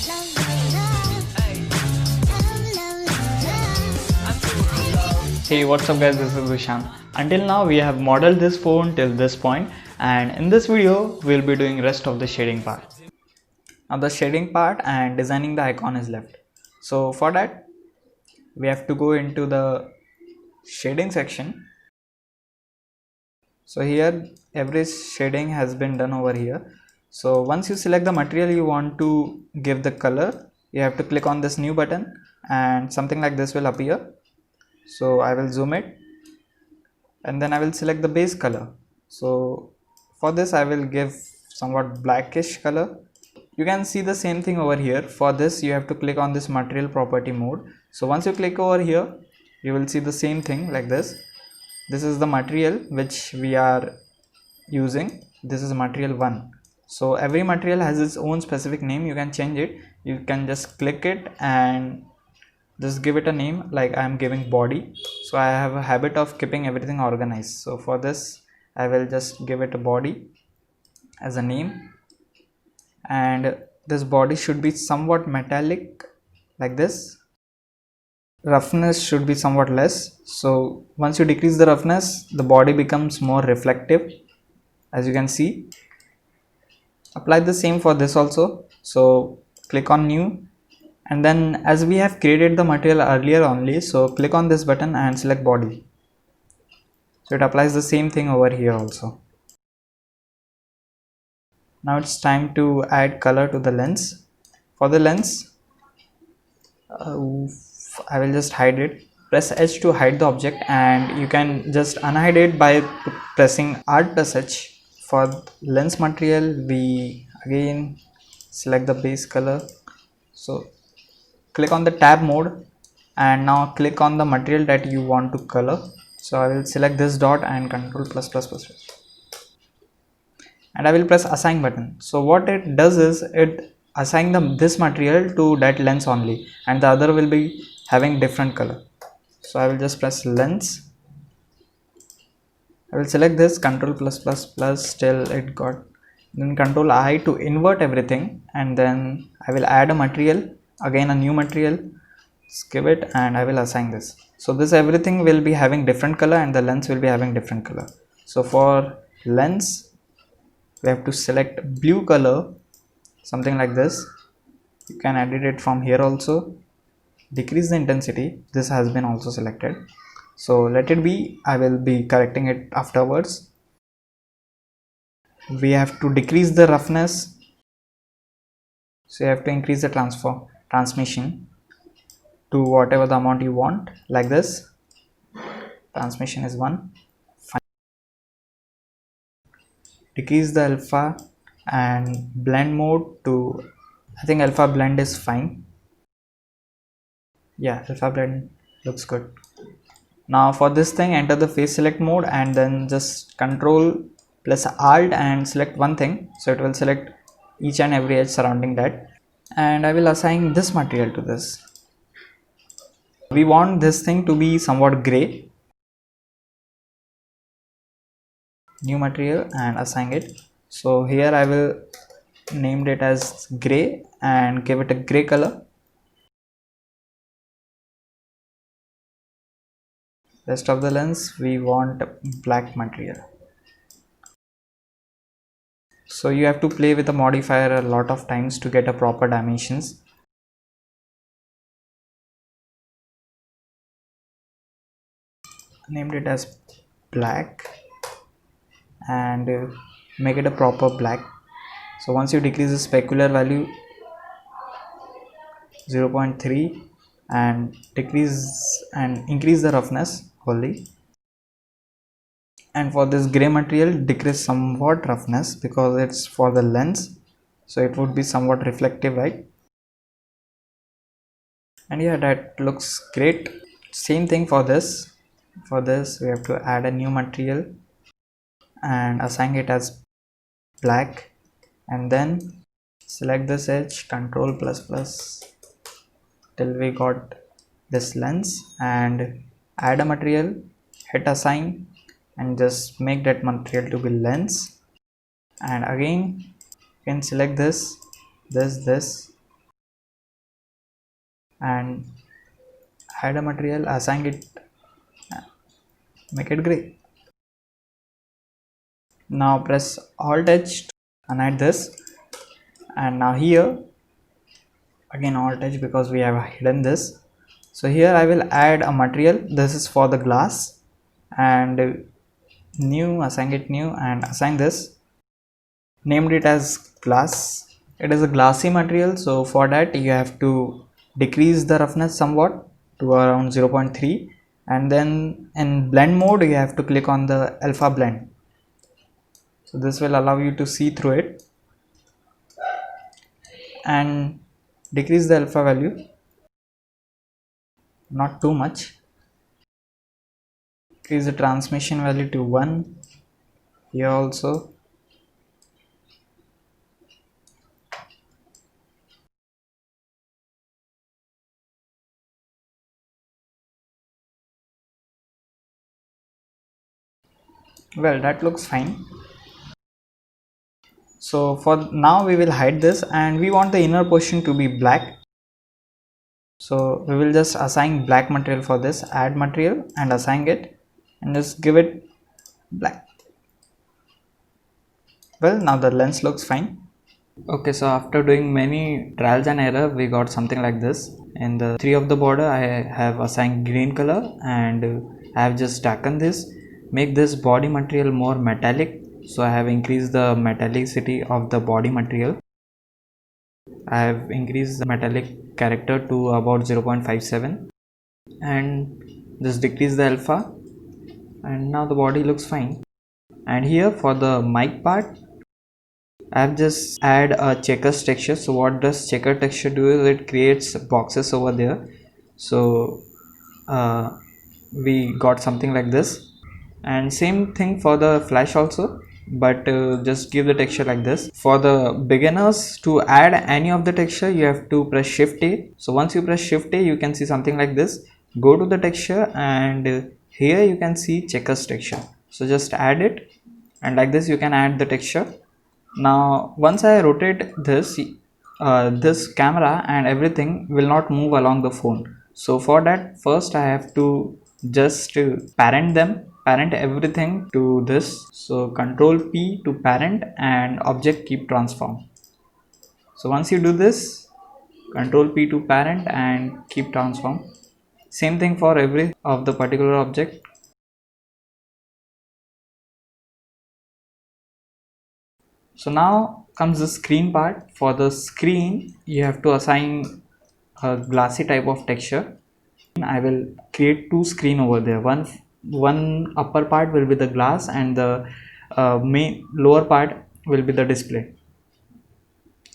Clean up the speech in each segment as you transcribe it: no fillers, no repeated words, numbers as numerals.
Hey, what's up guys, this is Vishan. Until now we have modeled this phone till this point, and in this video we'll be doing rest of the shading part. Now the shading part and designing the icon is left. So for that we have to go into the shading section. So here every shading has been done over here. So once you select the material you want to give the color, you have to click on this new button and something like this will appear. So I will zoom it and then I will select the base color. So for this I will give somewhat blackish color. You can see the same thing over here. For this you have to click on this material property mode. So once you click over here you will see the same thing like this. This is the material which we are using. This is material 1. So every material has its own specific name. You can change it. You can just click it and just give it a name, like I am giving body. So I have a habit of keeping everything organized. So for this I will just give it a body as a name, and this body should be somewhat metallic like this. Roughness should be somewhat less. So once you decrease the roughness, the body becomes more reflective, as you can see. Apply the same for this also. So click on new, and then as we have created the material earlier only, so click on this button and select body. So it applies the same thing over here also. Now it's time to add color to the lens. For the lens I will just hide it. Press H to hide the object, and you can just unhide it by pressing Alt plus H. For lens material we again select the base color. So click on the tab mode and now click on the material that you want to color. So I will select this dot and control plus plus plus plus, and I will press assign button. So what it does is it assign this material to that lens only, and the other will be having different color. So I will just press lens. I will select this control plus plus plus till it got, then control I to invert everything, and then I will add a material, again a new material, skip it, and I will assign this. So this everything will be having different color and the lens will be having different color. So for lens we have to select blue color, something like this. You can edit it from here also. Decrease the intensity, this has been also selected. So let it be, I will be correcting it afterwards. We have to decrease the roughness, so you have to increase the transmission to whatever the amount you want, like this. Transmission is 1. Decrease the alpha and blend mode to, I think alpha blend is fine. Yeah, alpha blend looks good. Now for this thing, enter the face select mode and then just control plus alt and select one thing. So it will select each and every edge surrounding that, and I will assign this material to this. We want this thing to be somewhat gray. New material and assign it. So here I will name it as gray and give it a gray color. Rest of the lens we want black material. So you have to play with the modifier a lot of times to get a proper dimensions. Named it as black and make it a proper black. So once you decrease the specular value 0.3 and decrease and increase the roughness wholly, and for this gray material decrease somewhat roughness because it's for the lens, so it would be somewhat reflective, right? And yeah, that looks great. Same thing for this. For this we have to add a new material and assign it as black, and then select this edge, control plus plus till we got this lens, and add a material, hit assign, and just make that material to be lens. And again you can select this, and add a material, assign it, make it gray. Now press Alt H and add this, and now here again Alt H because we have hidden this. So here I will add a material. This is for the glass, and new, assign it new, and assign this, named it as glass. It is a glassy material, so for that you have to decrease the roughness somewhat to around 0.3, and then in blend mode you have to click on the alpha blend. So this will allow you to see through it, and decrease the alpha value, not too much. Increase the transmission value to 1 here also. Well, that looks fine. So for now we will hide this, and we want the inner portion to be black. So we will just assign black material for this, add material and assign it, and just give it black. Well, now the lens looks fine. Okay, so after doing many trials and error, we got something like this. In the 3 of the border I have assigned green color, and I have just darkened this, make this body material more metallic. So I have increased the metallicity of the body material. I have increased the metallic character to about 0.57, and just decrease the alpha, and now the body looks fine. And here for the mic part, I have just add a checkers texture. So what does checker texture do is it creates boxes over there. So uh, we got something like this, and same thing for the flash also, but just give the texture like this. For the beginners, to add any of the texture you have to press Shift A. So once you press Shift A, you can see something like this. Go to the texture, and here you can see checkers texture. So just add it, and like this you can add the texture. Now once I rotate this, this camera and everything will not move along the phone. So for that, first I have to just parent everything to this. So Control P to parent, and object keep transform. So once you do this, Control P to parent and keep transform. Same thing for every of the particular object. So now comes the screen part. For the screen you have to assign a glassy type of texture. I will create two screen over there. One upper part will be the glass, and the main lower part will be the display.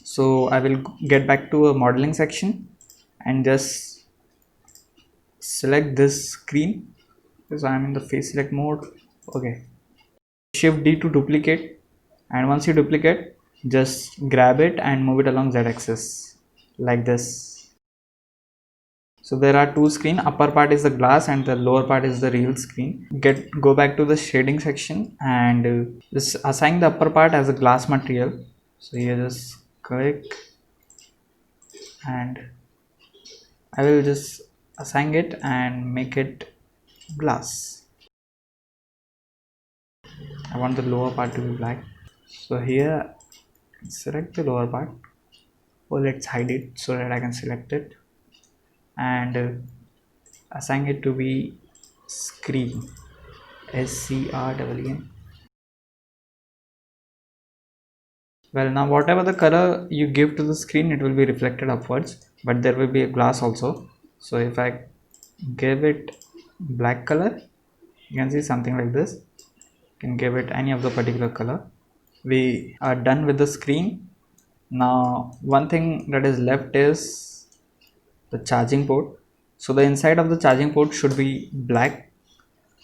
So I will get back to a modeling section and just select this screen because I am in the face select mode. Okay, Shift D to duplicate, and once you duplicate, just grab it and move it along z-axis like this. So there are two screen, upper part is the glass and the lower part is the real screen. Go back to the shading section, and just assign the upper part as a glass material. So here just click, and I will just assign it and make it glass. I want the lower part to be black. So here select the lower part. Oh, let's hide it so that I can select it, and assign it to be screen, SCREEN. Well, now whatever the color you give to the screen, it will be reflected upwards, but there will be a glass also. So if I give it black color, you can see something like this. You can give it any of the particular color. We are done with the screen. Now one thing that is left is the charging port. So the inside of the charging port should be black.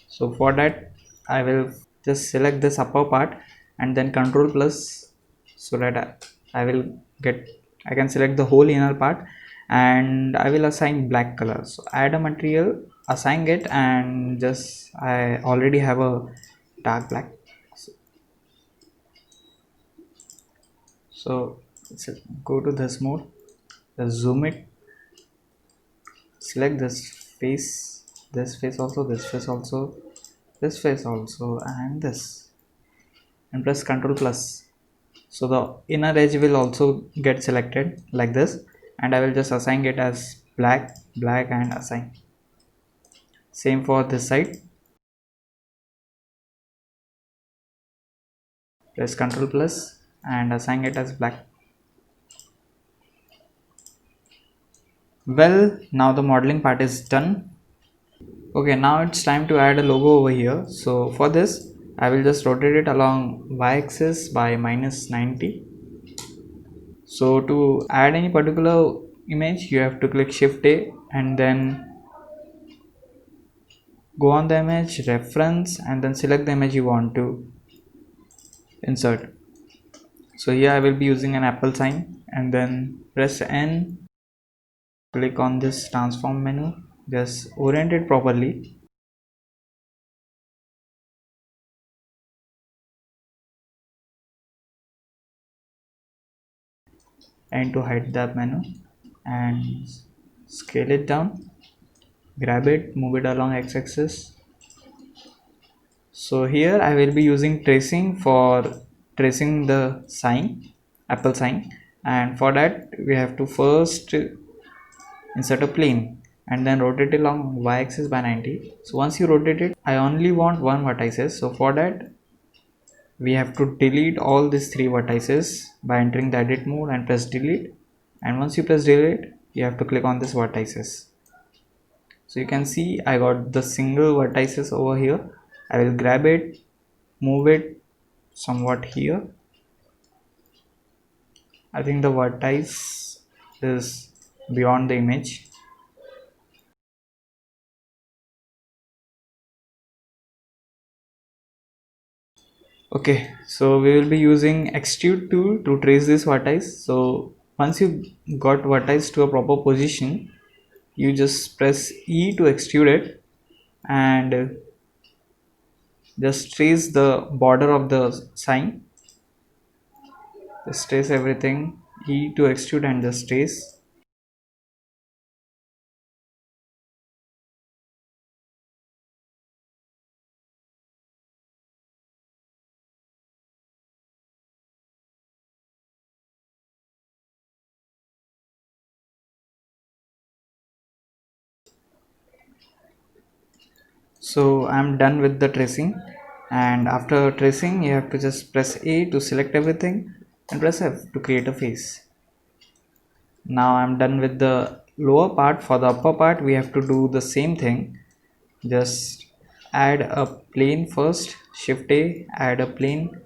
So for that I will just select this upper part and then Control plus, so that I will get, I can select the whole inner part, and I will assign black color. So add a material, assign it, and just I already have a dark black. So let's go to this mode, let's zoom it, select this face also, this face also, this face also, and this, and press Ctrl plus. So the inner edge will also get selected like this, and I will just assign it as black, black, and assign. Same for this side. Press Ctrl plus and assign it as black. Well, now the modeling part is done. Okay, now it's time to add a logo over here. So for this, I will just rotate it along y-axis by -90. So to add any particular image, you have to click Shift A and then go on the image, reference, and then select the image you want to insert. So here I will be using an apple sign, and then press N, click on this transform menu, just orient it properly, and to hide that menu, and scale it down, grab it, move it along x-axis. So here I will be using tracing for tracing the sign, apple sign, and for that we have to first insert a plane and then rotate it along y-axis by 90. So once you rotate it, I only want one vertices. So for that we have to delete all these three vertices by entering the edit mode and press delete. And once you press delete, you have to click on this vertices. So you can see I got the single vertices over here. I will grab it, move it somewhat here. I think the vertex is beyond the image. Okay, so we will be using extrude tool to trace this vertex. So once you got vertex to a proper position, you just press E to extrude it and just trace the border of the sign. Just trace everything, E to extrude, and just trace. So I'm done with the tracing, and after tracing you have to just press A to select everything and press F to create a face. Now I'm done with the lower part. For the upper part we have to do the same thing. Just add a plane first, Shift A, add a plane,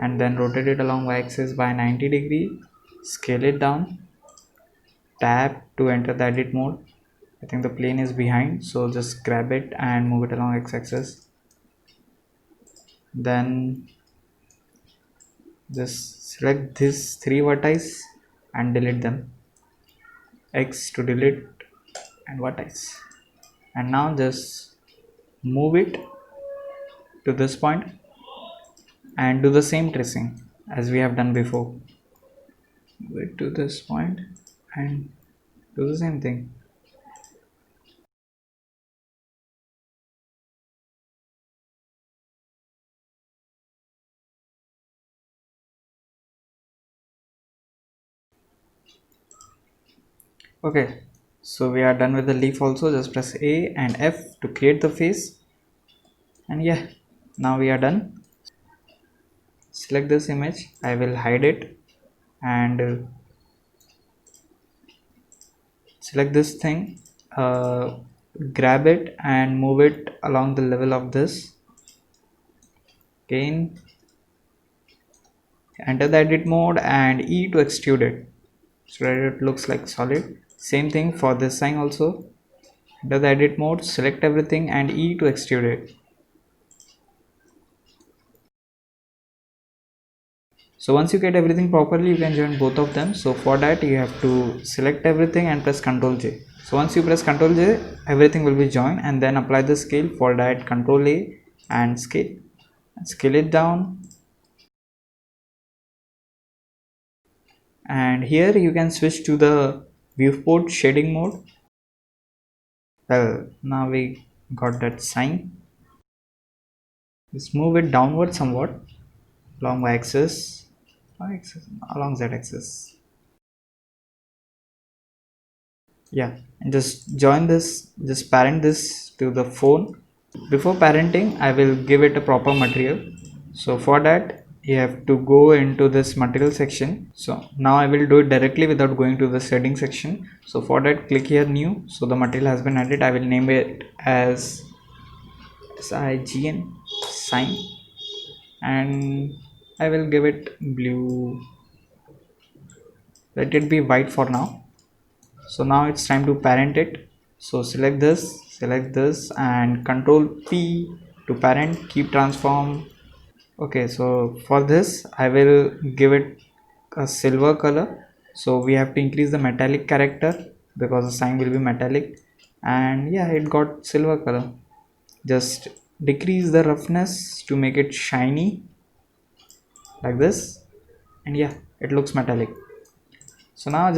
and then rotate it along y-axis by 90°, scale it down, tap to enter the edit mode. I think the plane is behind, so just grab it and move it along x-axis. Then just select these three vertices and delete them. X to delete and vertex. And now just move it to this point and do the same tracing as we have done before. Move it to this point and do the same thing. Okay, so we are done with the leaf also. Just press A and F to create the face, and yeah, now we are done. Select this image, I will hide it, and select this thing, uh, grab it and move it along the level of this. Again, enter the edit mode and E to extrude it so that it looks like solid. Same thing for this sign also. Enter the edit mode, select everything and E to extrude it. So once you get everything properly, you can join both of them. So for that you have to select everything and press Ctrl J. So once you press Ctrl J, everything will be joined, and then apply the scale. For that, Ctrl A and scale it down. And here you can switch to the viewport shading mode. Well, now we got that sign. Just move it downward somewhat along y-axis, along z-axis. Yeah, and just join this, just parent this to the phone. Before parenting, I will give it a proper material. So for that, you have to go into this material section. So now I will do it directly without going to the setting section. So for that, click here new. So the material has been added. I will name it as SIGN sign, and I will give it blue. Let it be white for now. So now it's time to parent it. So select this and control P to parent, keep transform. Okay, so for this I will give it a silver color. So we have to increase the metallic character because the sign will be metallic, and yeah, it got silver color. Just decrease the roughness to make it shiny like this, and yeah, it looks metallic. So now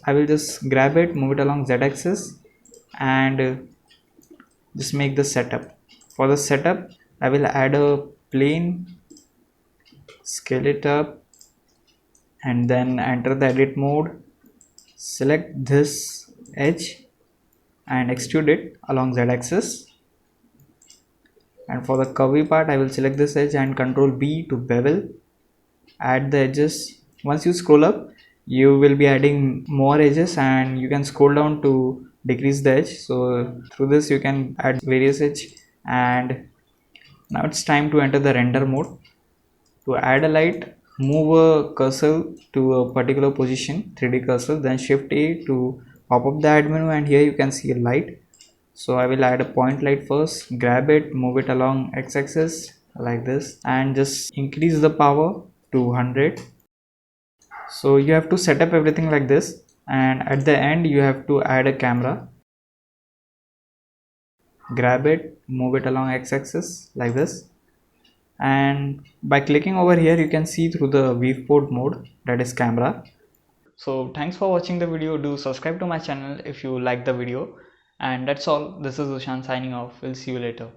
I will just grab it, move it along z-axis, and just make the setup. For the setup, I will add a plane, scale it up, and then enter the edit mode, select this edge and extrude it along z-axis. And for the curvy part, I will select this edge and control B to bevel, add the edges. Once you scroll up, you will be adding more edges, and you can scroll down to decrease the edge. So through this you can add various edge. And now it's time to enter the render mode. To add a light, move a cursor to a particular position, 3D cursor, then shift A to pop up the add menu, and here you can see a light. So I will add a point light first, grab it, move it along x-axis like this, and just increase the power to 100. So you have to set up everything like this, and at the end you have to add a camera. Grab it, move it along x-axis like this, and by clicking over here you can see through the viewport mode, that is camera. So thanks for watching the video. Do subscribe to my channel if you like the video, and that's all. This is Ushan signing off. We'll see you later.